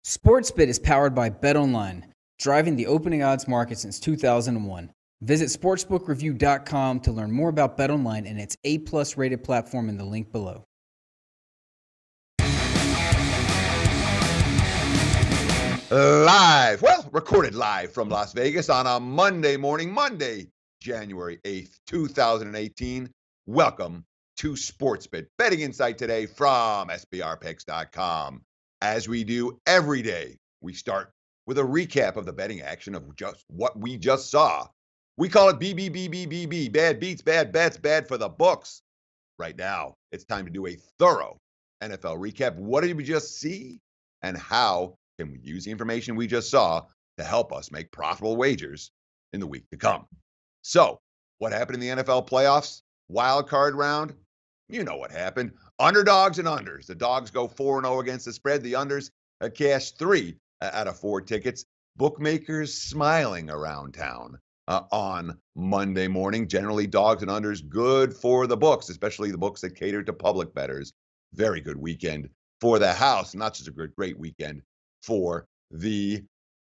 SportsBit is powered by BetOnline, driving the opening odds market since 2001. Visit sportsbookreview.com to learn more about BetOnline and its A+ rated platform in the link below. Recorded live from Las Vegas on a Monday morning, January 8th, 2018. Welcome to SportsBit Betting Insight today from SBRpicks.com. As we do every day, we start with a recap of the betting action of just what we just saw. We call it BBBBBB, bad beats, bad bets, bad for the books. Right now, it's time to do a thorough NFL recap. What did we just see? And how can we use the information we just saw to help us make profitable wagers in the week to come? So, what happened in the NFL playoffs? Wild card round? You know what happened. Underdogs and unders. The dogs go 4-0 against the spread. The unders cash 3 out of 4 tickets. Bookmakers smiling around town on Monday morning. Generally, dogs and unders good for the books, especially the books that cater to public bettors. Very good weekend for the house. Not just a great weekend for the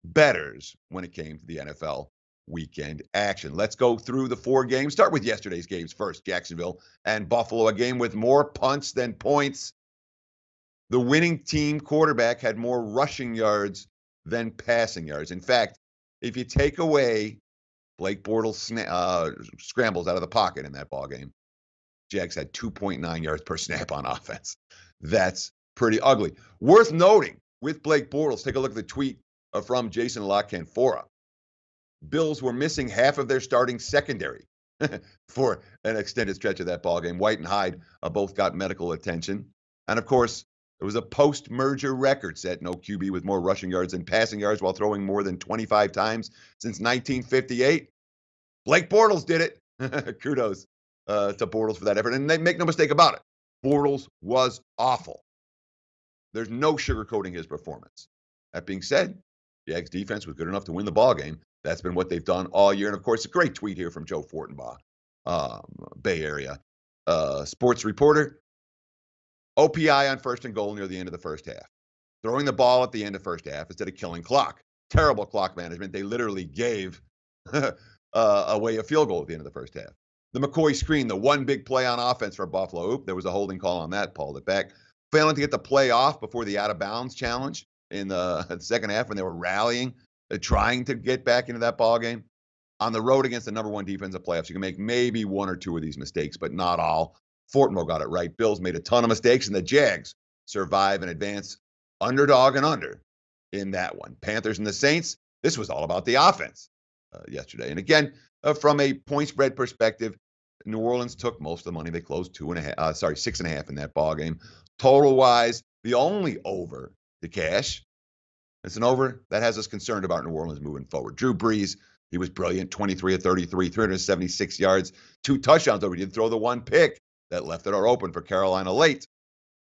bettors when it came to the NFL weekend action. Let's go through the 4 games. Start with yesterday's games first. Jacksonville and Buffalo, a game with more punts than points. The winning team quarterback had more rushing yards than passing yards. In fact, if you take away Blake Bortles scrambles out of the pocket in that ball game, Jags had 2.9 yards per snap on offense. That's pretty ugly. Worth noting with Blake Bortles, take a look at the tweet from Jason La Canfora. Bills were missing half of their starting secondary for an extended stretch of that ball game. White and Hyde both got medical attention. And, of course, it was a post-merger record set. No QB with more rushing yards than passing yards while throwing more than 25 times since 1958. Blake Bortles did it. Kudos to Bortles for that effort. And they make no mistake about it. Bortles was awful. There's no sugarcoating his performance. That being said, Jags defense was good enough to win the ball game. That's been what they've done all year. And, of course, a great tweet here from Joe Fortenbaugh, Bay Area sports reporter. OPI on 1st and goal near the end of the first half. Throwing the ball at the end of first half instead of killing clock. Terrible clock management. They literally gave away a field goal at the end of the first half. The McCoy screen, the one big play on offense for Buffalo. Oop, there was a holding call on that, pulled it back. Failing to get the play off before the out-of-bounds challenge in the second half when they were rallying, trying to get back into that ball game. On the road against the number 1 defense of playoffs, you can make maybe 1 or 2 of these mistakes, but not all. Fortenbaugh got it right. Bills made a ton of mistakes, and the Jags survive and advance underdog and under in that one. Panthers and the Saints, this was all about the offense yesterday. And again, from a point spread perspective, New Orleans took most of the money. They closed 6.5 in that ball game. Total wise, the only over to cash. It's an over that has us concerned about New Orleans moving forward. Drew Brees, he was brilliant, 23 of 33, 376 yards, 2 touchdowns over. He did throw the 1 pick that left the door open for Carolina late.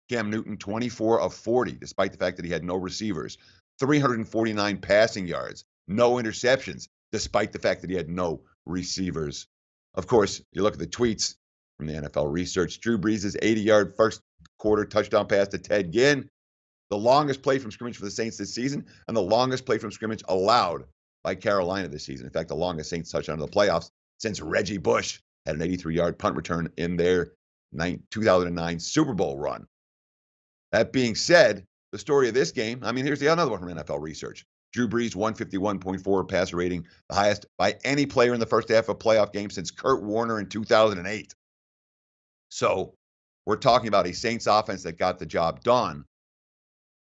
Cam Newton, 24 of 40, despite the fact that he had no receivers. 349 passing yards, no interceptions, despite the fact that he had no receivers. Of course, you look at the tweets from the NFL research. Drew Brees' 80-yard first quarter touchdown pass to Ted Ginn, the longest play from scrimmage for the Saints this season, and the longest play from scrimmage allowed by Carolina this season. In fact, the longest Saints touchdown in the playoffs since Reggie Bush had an 83-yard punt return in their 2009 Super Bowl run. That being said, the story of this game, here's another one from NFL research. Drew Brees, 151.4 passer rating, the highest by any player in the first half of a playoff game since Kurt Warner in 2008. So we're talking about a Saints offense that got the job done.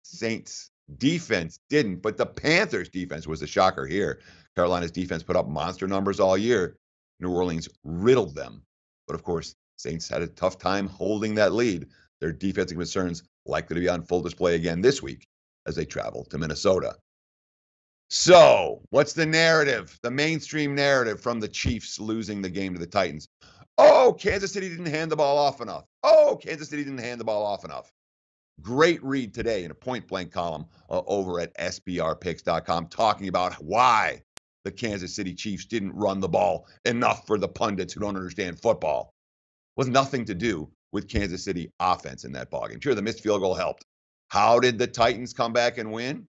Saints defense didn't, but the Panthers defense was the shocker here. Carolina's defense put up monster numbers all year. New Orleans riddled them. But of course, Saints had a tough time holding that lead. Their defensive concerns likely to be on full display again this week as they travel to Minnesota. So, what's the narrative? The mainstream narrative from the Chiefs losing the game to the Titans. Oh, Kansas City didn't hand the ball off enough. Great read today in a point-blank column over at SBRpicks.com talking about why the Kansas City Chiefs didn't run the ball enough for the pundits who don't understand football. It was nothing to do with Kansas City offense in that ballgame. Sure, the missed field goal helped. How did the Titans come back and win?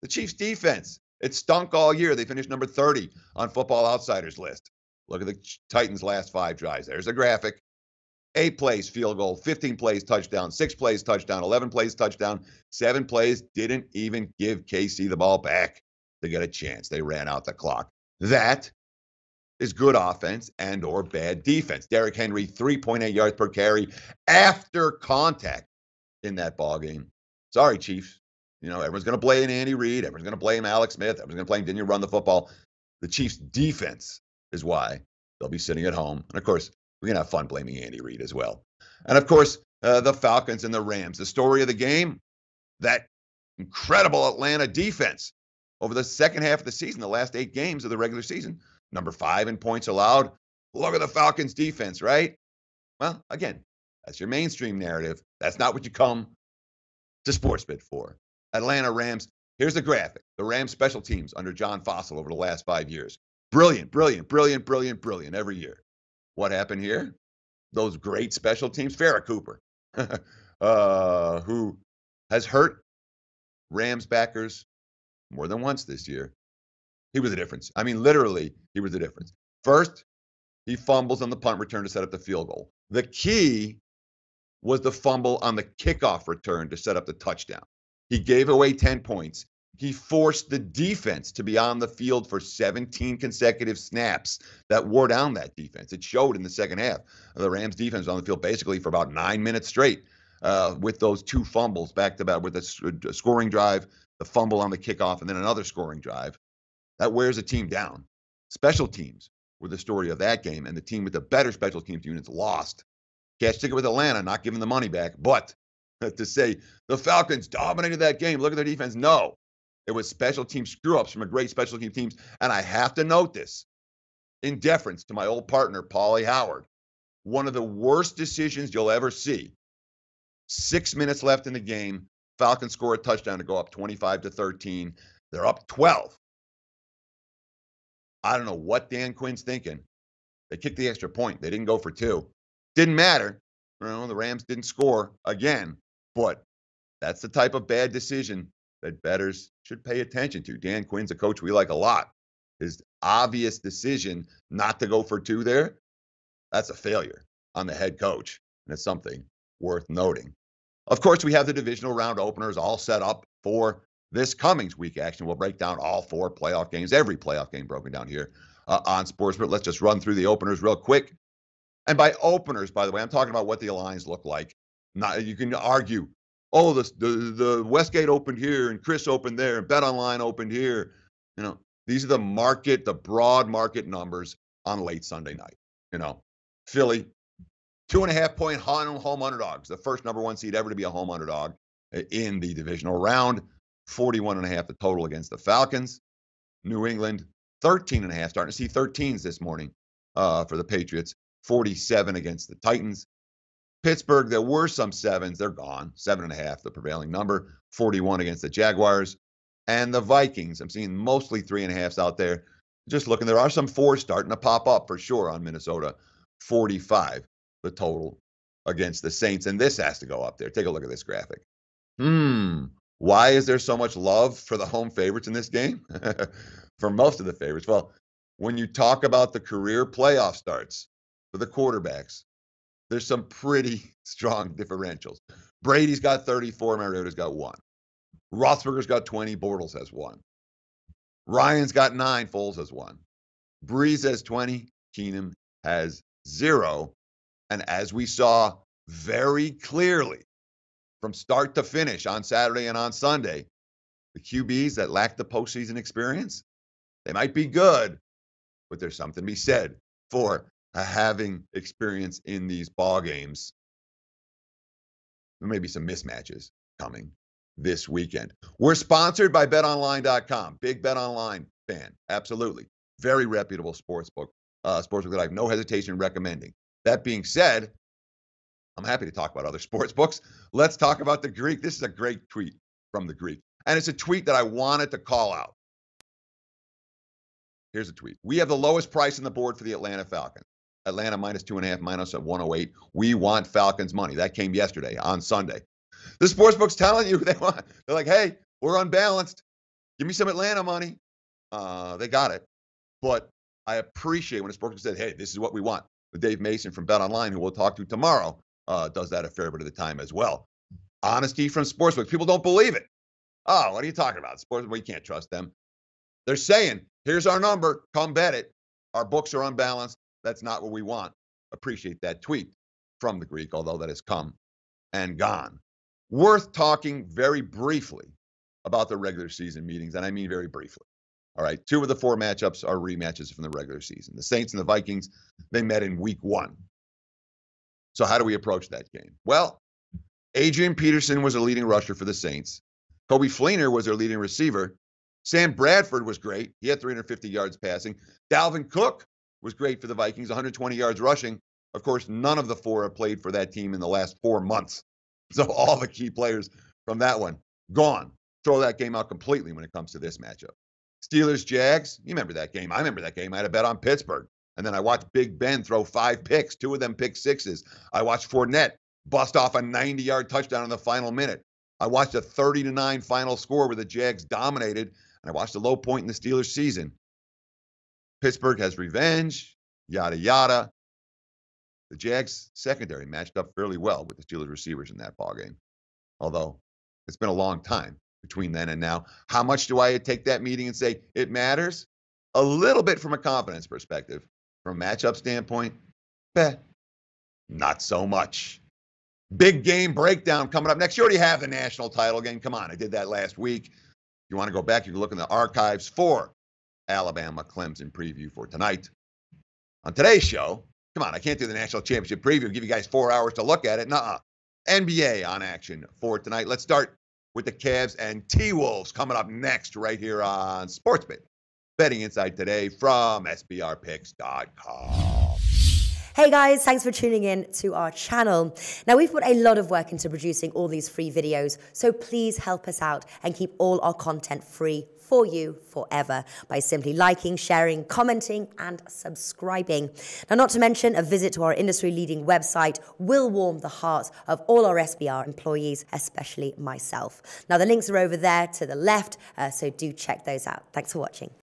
The Chiefs' defense, it stunk all year. They finished number 30 on Football Outsiders list. Look at the Titans' last 5 drives. There's a graphic. 8 plays, field goal, 15 plays, touchdown, 6 plays, touchdown, 11 plays, touchdown, 7 plays, didn't even give KC the ball back to get a chance. They ran out the clock. That is good offense and or bad defense. Derrick Henry, 3.8 yards per carry after contact in that ball game. Sorry, Chiefs. Everyone's going to blame Andy Reid. Everyone's going to blame Alex Smith. Everyone's going to blame, didn't you run the football? The Chiefs' defense is why they'll be sitting at home. And, of course, we're going to have fun blaming Andy Reid as well. And, of course, the Falcons and the Rams. The story of the game, that incredible Atlanta defense over the second half of the season, the last 8 games of the regular season. Number 5 in points allowed. Look at the Falcons' defense, right? Well, again, that's your mainstream narrative. That's not what you come to SportsBit for. Atlanta Rams. Here's the graphic. The Rams special teams under John Fossil over the last 5 years. Brilliant, brilliant, brilliant, brilliant, brilliant every year. What happened here? Those great special teams. Farrah Cooper, who has hurt Rams backers more than once this year. He was the difference. I mean, literally, he was the difference. First, he fumbles on the punt return to set up the field goal. The key was the fumble on the kickoff return to set up the touchdown. He gave away 10 points. He forced the defense to be on the field for 17 consecutive snaps that wore down that defense. It showed in the second half. The Rams defense was on the field basically for about 9 minutes straight with those 2 fumbles back-to-back, with a scoring drive, the fumble on the kickoff, and then another scoring drive. That wears a team down. Special teams were the story of that game, and the team with the better special teams units lost. Can't stick it with Atlanta, not giving the money back. But to say the Falcons dominated that game, look at their defense, no. It was special team screw-ups from a great special team teams. And I have to note this, in deference to my old partner, Paulie Howard, one of the worst decisions you'll ever see. 6 minutes left in the game. Falcons score a touchdown to go up 25-13. They're up 12. I don't know what Dan Quinn's thinking. They kicked the extra point. They didn't go for 2. Didn't matter. The Rams didn't score again. But that's the type of bad decision that bettors should pay attention to. Dan Quinn's a coach we like a lot. His obvious decision not to go for 2 there, that's a failure on the head coach. And it's something worth noting. Of course, we have the divisional round openers all set up for this coming week action. We'll break down all 4 playoff games, every playoff game broken down here on SportsBit. Let's just run through the openers real quick. And by openers, by the way, I'm talking about what the lines look like. Not, you can argue, oh, the Westgate opened here and Chris opened there and BetOnline opened here. These are the broad market numbers on late Sunday night. Philly, 2.5-point home underdogs, the first number 1 seed ever to be a home underdog in the divisional round. 41.5 the total against the Falcons. New England, 13.5, starting to see 13s this morning for the Patriots. 47 against the Titans. Pittsburgh, there were some 7s. They're gone. 7.5, the prevailing number. 41 against the Jaguars. And the Vikings, I'm seeing mostly 3.5s out there. Just looking, there are some 4s starting to pop up for sure on Minnesota. 45, the total against the Saints. And this has to go up there. Take a look at this graphic. Why is there so much love for the home favorites in this game? For most of the favorites. Well, when you talk about the career playoff starts for the quarterbacks, there's some pretty strong differentials. Brady's got 34, Mariota's got 1. Roethlisberger's got 20, Bortles has 1. Ryan's got 9, Foles has 1. Breeze has 20, Keenum has 0. And as we saw very clearly from start to finish on Saturday and on Sunday, the QBs that lack the postseason experience, they might be good, but there's something to be said for having experience in these ball games. There may be some mismatches coming this weekend. We're sponsored by BetOnline.com. Big BetOnline fan, absolutely. Very reputable sportsbook that I have no hesitation in recommending. That being said, I'm happy to talk about other sports books. Let's talk about the Greek. This is a great tweet from the Greek. And it's a tweet that I wanted to call out. Here's a tweet. We have the lowest price on the board for the Atlanta Falcons. Atlanta minus 2.5, minus at 108. We want Falcons money. That came yesterday on Sunday. The sportsbook's telling you they want. They're like, hey, we're unbalanced. Give me some Atlanta money. They got it. But I appreciate when a sportsbook said, hey, this is what we want. Dave Mason from Bet Online, who we'll talk to tomorrow, does that a fair bit of the time as well. Honesty from sportsbooks. People don't believe it. Oh, what are you talking about? Sports, well, you can't trust them. They're saying, here's our number. Come bet it. Our books are unbalanced. That's not what we want. Appreciate that tweet from the Greek, although that has come and gone. Worth talking very briefly about the regular season meetings, and I mean very briefly. All right, 2 of the 4 matchups are rematches from the regular season. The Saints and the Vikings, they met in week 1. So how do we approach that game? Well, Adrian Peterson was a leading rusher for the Saints. Kobe Fleener was their leading receiver. Sam Bradford was great. He had 350 yards passing. Dalvin Cook was great for the Vikings, 120 yards rushing. Of course, none of the 4 have played for that team in the last 4 months. So all the key players from that one, gone. Throw that game out completely when it comes to this matchup. Steelers, Jags, you remember that game. I remember that game. I had a bet on Pittsburgh. And then I watched Big Ben throw 5 picks, 2 of them pick sixes. I watched Fournette bust off a 90-yard touchdown in the final minute. I watched a 30-9 final score where the Jags dominated. And I watched a low point in the Steelers season. Pittsburgh has revenge, yada, yada. The Jags secondary matched up fairly well with the Steelers receivers in that ballgame. Although it's been a long time between then and now. How much do I take that meeting and say it matters? A little bit from a confidence perspective. From a matchup standpoint, not so much. Big game breakdown coming up next. You already have the national title game. Come on, I did that last week. If you want to go back, you can look in the archives for Alabama Clemson preview for tonight. On today's show, come on, I can't do the national championship preview, give you guys 4 hours to look at it. Nuh-uh. NBA on action for tonight. Let's start with the Cavs and T-Wolves coming up next right here on SportsBit. Betting Insight today from SBRpicks.com. Hey guys, thanks for tuning in to our channel. Now we've put a lot of work into producing all these free videos, so please help us out and keep all our content free for you forever by simply liking, sharing, commenting, and subscribing. Now, not to mention, a visit to our industry-leading website will warm the hearts of all our SBR employees, especially myself. Now, the links are over there to the left, so do check those out. Thanks for watching.